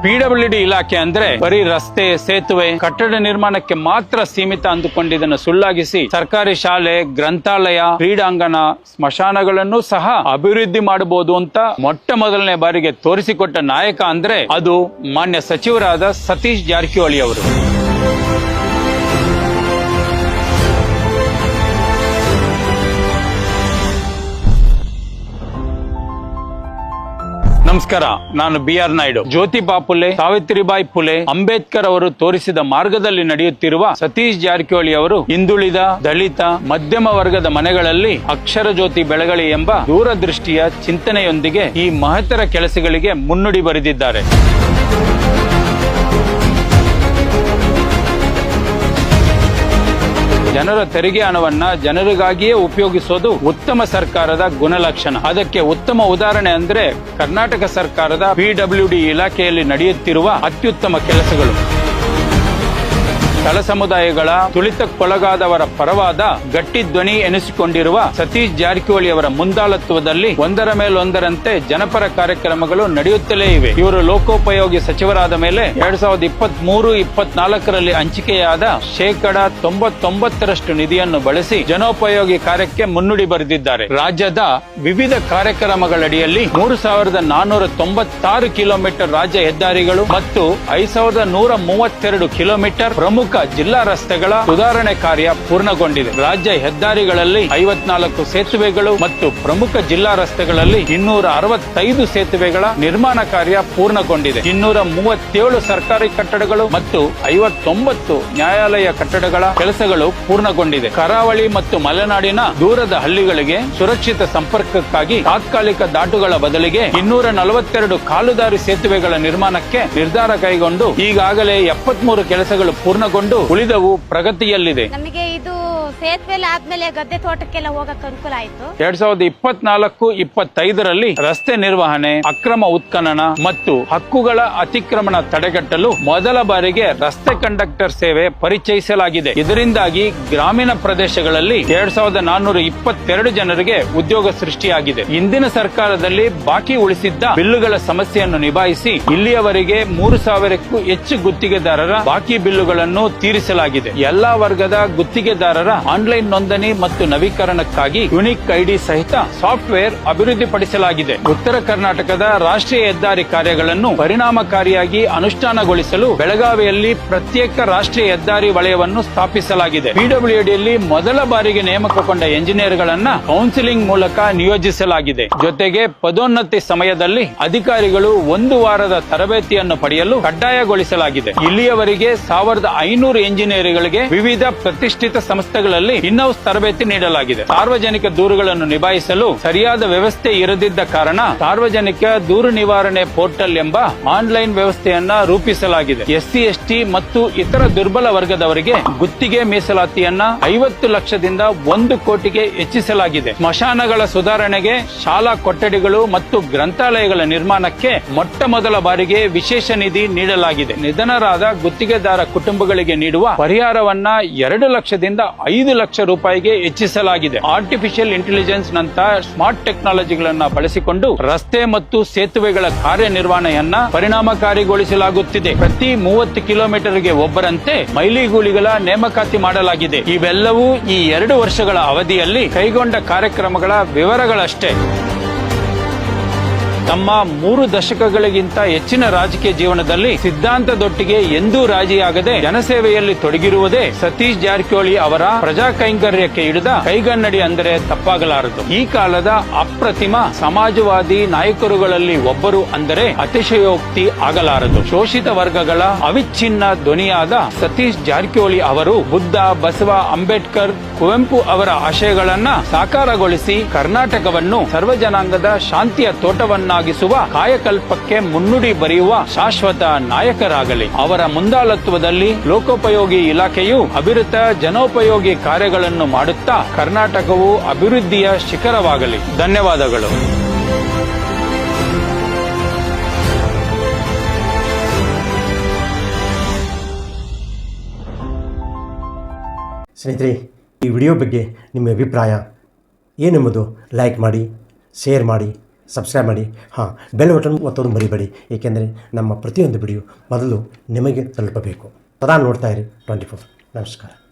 PWD ಇಲಾಖೆ ಅಂದ್ರೆ ಬರೀ ರಸ್ತೆ, ಸೇತುವೆ, ಕಟ್ಟಡ ನಿರ್ಮಾಣಕ್ಕೆ ಮಾತ್ರ ಸೀಮಿತ ಅಂದುಕೊಂಡಿದ್ದನ್ನು ಸುಳ್ಳಾಗಿಸಿ ಸರ್ಕಾರಿ ಶಾಲೆ, ಗ್ರಂಥಾಲಯ, ಕ್ರೀಡಾಂಗಣ, ಸ್ಮಶಾನಗಳನ್ನು ಸಹ ಅಭಿವೃದ್ಧಿ ಮಾಡಬಹುದು ಅಂತ ಮೊಟ್ಟ ಮೊದಲನೇ ಬಾರಿಗೆ ತೋರಿಸಿಕೊಟ್ಟ ನಾಯಕ ಅಂದ್ರೆ ಅದು ಮಾನ್ಯ ಸಚಿವರಾದ ಸತೀಶ್ ಜಾರಕಿಹೊಳಿ ಅವರು. ನಮಸ್ಕಾರ, ನಾನು BR ನಾಯ್ಡು. ಜ್ಯೋತಿಬಾ ಫುಲೆ, ಸಾವಿತ್ರಿಬಾಯಿ ಫುಲೆ, ಅಂಬೇಡ್ಕರ್ ಅವರು ತೋರಿಸಿದ ಮಾರ್ಗದಲ್ಲಿ ನಡೆಯುತ್ತಿರುವ ಸತೀಶ್ ಜಾರಕಿಹೊಳಿ ಅವರು ಹಿಂದುಳಿದ, ದಲಿತ, ಮಧ್ಯಮ ವರ್ಗದ ಮನೆಗಳಲ್ಲಿ ಅಕ್ಷರ ಜ್ಯೋತಿ ಬೆಳಗಲಿ ಎಂಬ ದೂರದೃಷ್ಟಿಯ ಚಿಂತನೆಯೊಂದಿಗೆ ಈ ಮಹತ್ತರ ಕೆಲಸಗಳಿಗೆ ಮುನ್ನುಡಿ ಬರೆದಿದ್ದಾರೆ. ಜನರ ತೆರಿಗೆ ಹಣವನ್ನ ಜನರಿಗಾಗಿಯೇ ಉಪಯೋಗಿಸೋದು ಉತ್ತಮ ಸರ್ಕಾರದ ಗುಣಲಕ್ಷಣ. ಅದಕ್ಕೆ ಉತ್ತಮ ಉದಾಹರಣೆ ಅಂದ್ರೆ ಕರ್ನಾಟಕ ಸರ್ಕಾರದ PWD ಇಲಾಖೆಯಲ್ಲಿ ನಡೆಯುತ್ತಿರುವ ಅತ್ಯುತ್ತಮ ಕೆಲಸಗಳು. ತಳ ಸಮುದಾಯಗಳ ತುಳಿತಕ್ಕೊಳಗಾದವರ ಪರವಾದ ಗಟ್ಟಿ ಧ್ವನಿ ಎನಿಸಿಕೊಂಡಿರುವ ಸತೀಶ್ ಜಾರಕಿಹೊಳಿ ಅವರ ಮುಂದಾಳತ್ವದಲ್ಲಿ ಒಂದರ ಮೇಲೊಂದರಂತೆ ಜನಪರ ಕಾರ್ಯಕ್ರಮಗಳು ನಡೆಯುತ್ತಲೇ ಇವೆ. ಇವರು ಲೋಕೋಪಯೋಗಿ ಸಚಿವರಾದ ಮೇಲೆ 2023-24ರಲ್ಲಿ ಹಂಚಿಕೆಯಾದ ಶೇಕಡ 99% ನಿಧಿಯನ್ನು ಬಳಸಿ ಜನೋಪಯೋಗಿ ಕಾರ್ಯಕ್ಕೆ ಮುನ್ನುಡಿ ಬರೆದಿದ್ದಾರೆ. ರಾಜ್ಯದ ವಿವಿಧ ಕಾರ್ಯಕ್ರಮಗಳಡಿಯಲ್ಲಿ 3496 ಕಿಲೋಮೀಟರ್ ರಾಜ್ಯ ಹೆದ್ದಾರಿಗಳು ಮತ್ತು 5132 ಕಿಲೋಮೀಟರ್ ಪ್ರಮುಖ ಜಿಲ್ಲಾ ರಸ್ತೆಗಳ ಸುಧಾರಣೆ ಕಾರ್ಯ ಪೂರ್ಣಗೊಂಡಿದೆ. ರಾಜ್ಯ ಹೆದ್ದಾರಿಗಳಲ್ಲಿ 54 ಸೇತುವೆಗಳು ಮತ್ತು ಪ್ರಮುಖ ಜಿಲ್ಲಾ ರಸ್ತೆಗಳಲ್ಲಿ 265 ಸೇತುವೆಗಳ ನಿರ್ಮಾಣ ಕಾರ್ಯ ಪೂರ್ಣಗೊಂಡಿದೆ. 237 ಸರ್ಕಾರಿ ಕಟ್ಟಡಗಳು ಮತ್ತು 59 ನ್ಯಾಯಾಲಯ ಕಟ್ಟಡಗಳ ಕೆಲಸಗಳು ಪೂರ್ಣಗೊಂಡಿದೆ. ಕರಾವಳಿ ಮತ್ತು ಮಲೆನಾಡಿನ ದೂರದ ಹಳ್ಳಿಗಳಿಗೆ ಸುರಕ್ಷಿತ ಸಂಪರ್ಕಕ್ಕಾಗಿ ತಾತ್ಕಾಲಿಕ ದಾಟುಗಳ ಬದಲಿಗೆ 242 ಕಾಲುದಾರಿ ಸೇತುವೆಗಳ ನಿರ್ಮಾಣಕ್ಕೆ ನಿರ್ಧಾರ ಕೈಗೊಂಡು ಈಗಾಗಲೇ 73 ಕೆಲಸಗಳು ಪೂರ್ಣಗೊಂಡು ಉಳಿದವು ಪ್ರಗತಿಯಲ್ಲಿದೆ. ನಮಗೆ ಇದು ಸೇತುವೆ ಆದ್ಮೇಲೆ ಗದ್ದೆ ತೋಟಕ್ಕೆಲ್ಲ ಹೋಗಕ್ಕೆ ಅನುಕೂಲ ಆಯಿತು. 2024-25ರಲ್ಲಿ ರಸ್ತೆ ನಿರ್ವಹಣೆ, ಅಕ್ರಮ ಉತ್ಖನನ ಮತ್ತು ಹಕ್ಕುಗಳ ಅತಿಕ್ರಮಣ ತಡೆಗಟ್ಟಲು ಮೊದಲ ಬಾರಿಗೆ ರಸ್ತೆ ಕಂಡಕ್ಟರ್ ಸೇವೆ ಪರಿಚಯಿಸಲಾಗಿದೆ. ಇದರಿಂದಾಗಿ ಗ್ರಾಮೀಣ ಪ್ರದೇಶಗಳಲ್ಲಿ 2422 ಜನರಿಗೆ ಉದ್ಯೋಗ ಸೃಷ್ಟಿಯಾಗಿದೆ. ಇಂದಿನ ಸರ್ಕಾರದಲ್ಲಿ ಬಾಕಿ ಉಳಿಸಿದ್ದ ಬಿಲ್ಲುಗಳ ಸಮಸ್ಯೆಯನ್ನು ನಿಭಾಯಿಸಿ ಇಲ್ಲಿಯವರೆಗೆ 3000ಕ್ಕೂ ಹೆಚ್ಚು ಗುತ್ತಿಗೆದಾರರ ಬಾಕಿ ಬಿಲ್ಲುಗಳನ್ನು ತೀರಿಸಲಾಗಿದೆ. ಎಲ್ಲಾ ವರ್ಗದ ಗುತ್ತಿಗೆದಾರರ ಆನ್ಲೈನ್ ನೋಂದಣಿ ಮತ್ತು ನವೀಕರಣಕ್ಕಾಗಿ ಯುನಿಕ್ ಐಡಿ ಸಹಿತ ಸಾಫ್ಟ್ವೇರ್ ಅಭಿವೃದ್ಧಿಪಡಿಸಲಾಗಿದೆ. ಉತ್ತರ ಕರ್ನಾಟಕದ ರಾಷ್ಟ್ರೀಯ ಹೆದ್ದಾರಿ ಕಾರ್ಯಗಳನ್ನು ಪರಿಣಾಮಕಾರಿಯಾಗಿ ಅನುಷ್ಠಾನಗೊಳಿಸಲು ಬೆಳಗಾವಿಯಲ್ಲಿ ಪ್ರತ್ಯೇಕ ರಾಷ್ಟ್ರೀಯ ಹೆದ್ದಾರಿ ವಲಯವನ್ನು ಸ್ಥಾಪಿಸಲಾಗಿದೆ. PWDಯಲ್ಲಿ ಮೊದಲ ಬಾರಿಗೆ ನೇಮಕಗೊಂಡ ಎಂಜಿನಿಯರ್ಗಳನ್ನ ಕೌನ್ಸಿಲಿಂಗ್ ಮೂಲಕ ನಿಯೋಜಿಸಲಾಗಿದೆ. ಜೊತೆಗೆ ಪದೋನ್ನತಿ ಸಮಯದಲ್ಲಿ ಅಧಿಕಾರಿಗಳು 1 ವಾರದ ತರಬೇತಿಯನ್ನು ಪಡೆಯಲು ಕಡ್ಡಾಯಗೊಳಿಸಲಾಗಿದೆ. ಇಲ್ಲಿಯವರೆಗೆ 1500 ಎಂಜಿನಿಯರ್ಗಳಿಗೆ ವಿವಿಧ ಪ್ರತಿಷ್ಠಿತ ಸಂಸ್ಥೆಗಳಲ್ಲಿ ಇನ್ಹೌಸ್ ತರಬೇತಿ ನೀಡಲಾಗಿದೆ. ಸಾರ್ವಜನಿಕ ದೂರುಗಳನ್ನು ನಿಭಾಯಿಸಲು ಸರಿಯಾದ ವ್ಯವಸ್ಥೆ ಇರದಿದ್ದ ಕಾರಣ ಸಾರ್ವಜನಿಕ ದೂರು ನಿವಾರಣೆ ಪೋರ್ಟಲ್ ಎಂಬ ಆನ್ಲೈನ್ ವ್ಯವಸ್ಥೆಯನ್ನ ರೂಪಿಸಲಾಗಿದೆ. SC, ST ಮತ್ತು ಇತರ ದುರ್ಬಲ ವರ್ಗದವರಿಗೆ ಗುತ್ತಿಗೆ ಮೀಸಲಾತಿಯನ್ನ 50 ಲಕ್ಷದಿಂದ 1 ಕೋಟಿಗೆ ಹೆಚ್ಚಿಸಲಾಗಿದೆ. ಸ್ಮಶಾನಗಳ ಸುಧಾರಣೆಗೆ, ಶಾಲಾ ಕೊಠಡಿಗಳು ಮತ್ತು ಗ್ರಂಥಾಲಯಗಳ ನಿರ್ಮಾಣಕ್ಕೆ ಮೊಟ್ಟ ಮೊದಲ ಬಾರಿಗೆ ವಿಶೇಷ ನಿಧಿ ನೀಡಲಾಗಿದೆ. ನಿಧನರಾದ ಗುತ್ತಿಗೆದಾರ ಕುಟುಂಬಗಳಿಗೆ ನೀಡುವ ಪರಿಹಾರವನ್ನ 2 ಲಕ್ಷದಿಂದ 5 ಲಕ್ಷ ರೂಪಾಯಿಗೆ ಹೆಚ್ಚಿಸಲಾಗಿದೆ. ಆರ್ಟಿಫಿಷಿಯಲ್ ಇಂಟೆಲಿಜೆನ್ಸ್ ನಂತಹ ಸ್ಮಾರ್ಟ್ ಟೆಕ್ನಾಲಜಿಗಳನ್ನ ಬಳಸಿಕೊಂಡು ರಸ್ತೆ ಮತ್ತು ಸೇತುವೆಗಳ ಕಾರ್ಯನಿರ್ವಹಣೆಯನ್ನ ಪರಿಣಾಮಕಾರಿಗೊಳಿಸಲಾಗುತ್ತಿದೆ. ಪ್ರತಿ 30 ಕಿಲೋಮೀಟರ್ಗೆ ಒಬ್ಬರಂತೆ ಮೈಲಿಗೂಲಿಗಳ ನೇಮಕಾತಿ ಮಾಡಲಾಗಿದೆ. ಇವೆಲ್ಲವೂ ಈ 2 ವರ್ಷಗಳ ಅವಧಿಯಲ್ಲಿ ಕೈಗೊಂಡ ಕಾರ್ಯಕ್ರಮಗಳ ವಿವರಗಳಷ್ಟೇ. ತಮ್ಮ 3 ದಶಕಗಳಿಗಿಂತ ಹೆಚ್ಚಿನ ರಾಜಕೀಯ ಜೀವನದಲ್ಲಿ ಸಿದ್ಧಾಂತದೊಟ್ಟಿಗೆ ಎಂದೂ ರಾಜಿಯಾಗದೆ ಜನಸೇವೆಯಲ್ಲಿ ತೊಡಗಿರುವುದೇ ಸತೀಶ್ ಜಾರಕಿಹೊಳಿ ಅವರ ಪ್ರಜಾ ಕೈಂಕರ್ಯಕ್ಕೆ ಹಿಡಿದ ಕೈಗನ್ನಡಿ ಅಂದರೆ ತಪ್ಪಾಗಲಾರದು. ಈ ಕಾಲದ ಅಪ್ರತಿಮ ಸಮಾಜವಾದಿ ನಾಯಕರುಗಳಲ್ಲಿ ಒಬ್ಬರು ಅಂದರೆ ಅತಿಶಯೋಕ್ತಿ ಆಗಲಾರದು. ಶೋಷಿತ ವರ್ಗಗಳ ಅವಿಚ್ಛಿನ್ನ ಧ್ವನಿಯಾದ ಸತೀಶ್ ಜಾರಕಿಹೊಳಿ ಅವರು ಬುದ್ಧ, ಬಸವ, ಅಂಬೇಡ್ಕರ್, ಕುವೆಂಪು ಅವರ ಆಶಯಗಳನ್ನ ಸಾಕಾರಗೊಳಿಸಿ ಕರ್ನಾಟಕವನ್ನು ಸರ್ವಜನಾಂಗದ ಶಾಂತಿಯ ತೋಟವನ್ನಾಗಿಸುವ ಕಾಯಕಲ್ಪಕ್ಕೆ ಮುನ್ನುಡಿ ಬರೆಯುವ ಶಾಶ್ವತ ನಾಯಕರಾಗಲಿ. ಅವರ ಮುಂದಾಳತ್ವದಲ್ಲಿ ಲೋಕೋಪಯೋಗಿ ಇಲಾಖೆಯು ಅವಿರತ ಜನೋಪಯೋಗಿ ಕಾರ್ಯಗಳನ್ನು ಮಾಡುತ್ತಾ ಕರ್ನಾಟಕವು ಅಭಿವೃದ್ಧಿಯ ಶಿಖರವಾಗಲಿ. ಧನ್ಯವಾದಗಳು. ಸ್ನೇಹಿತರೆ, ಈ ವಿಡಿಯೋ ಬಗ್ಗೆ ನಿಮ್ಮ ಅಭಿಪ್ರಾಯ ಏನೆಂಬುದು ಲೈಕ್ ಮಾಡಿ, ಶೇರ್ ಮಾಡಿ, ಸಬ್ಸ್ಕ್ರೈಬ್ ಮಾಡಿ. ಹಾಂ, ಬೆಲ್ ಬಟನ್ ಒತ್ತೋದು ಮರಿಬೇಡಿ, ಏಕೆಂದರೆ ನಮ್ಮ ಪ್ರತಿಯೊಂದು ವಿಡಿಯೋ ಮೊದಲು ನಿಮಗೆ ತಲುಪಬೇಕು. ಸದಾ ನೋಡ್ತಾ ಇರಿ 24. ನಮಸ್ಕಾರ.